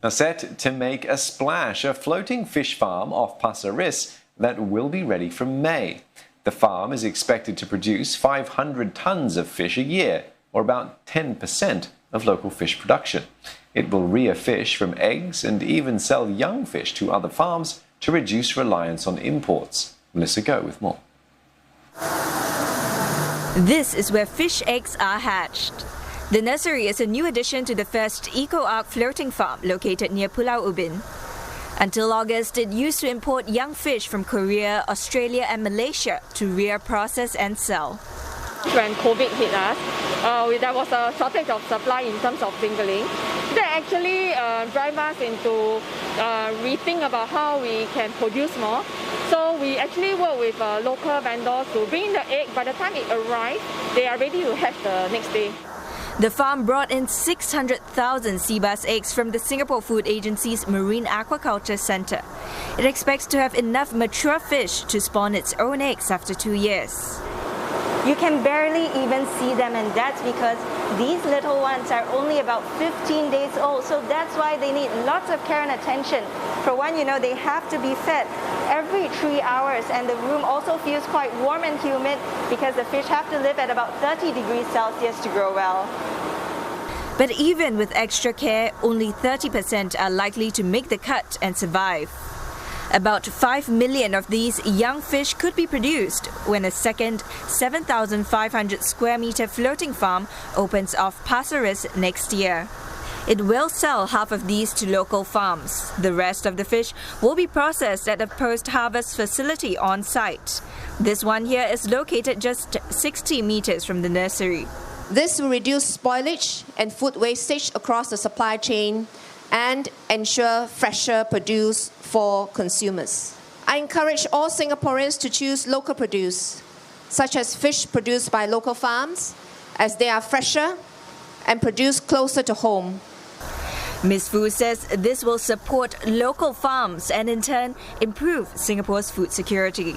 Now set to make a splash, a floating fish farm off Pasir Ris that will be ready from May. The farm is expected to produce 500 tons of fish a year, or about 10% of local fish production. It will rear fish from eggs and even sell young fish to other farms to reduce reliance on imports. Melissa Go with more. This is where fish eggs are hatched. The nursery is a new addition to the first Eco-Ark floating farm located near Pulau Ubin. Until August, it used to import young fish from Korea, Australia and Malaysia to rear, process and sell. When COVID hit us, there was a shortage of supply in terms of fingerling. That actually drive us into rethink about how we can produce more. So we actually work with local vendors to bring the egg. By the time it arrives, they are ready to hatch the next day. The farm brought in 600,000 sea bass eggs from the Singapore Food Agency's Marine Aquaculture Centre. It expects to have enough mature fish to spawn its own eggs after 2 years. You can barely even see them, and that's because these little ones are only about 15 days old, so that's why they need lots of care and attention. For one, they have to be fed every 3 hours, and the room also feels quite warm and humid because the fish have to live at about 30 degrees Celsius to grow well. But even with extra care, only 30% are likely to make the cut and survive. About 5 million of these young fish could be produced when a second 7,500 square meter floating farm opens off Pasir Ris next year. It will sell half of these to local farms. The rest of the fish will be processed at a post-harvest facility on site. This one here is located just 60 meters from the nursery. This will reduce spoilage and food wastage across the supply chain and ensure fresher produce for consumers. I encourage all Singaporeans to choose local produce, such as fish produced by local farms, as they are fresher and produced closer to home. Ms. Fu says this will support local farms and in turn improve Singapore's food security.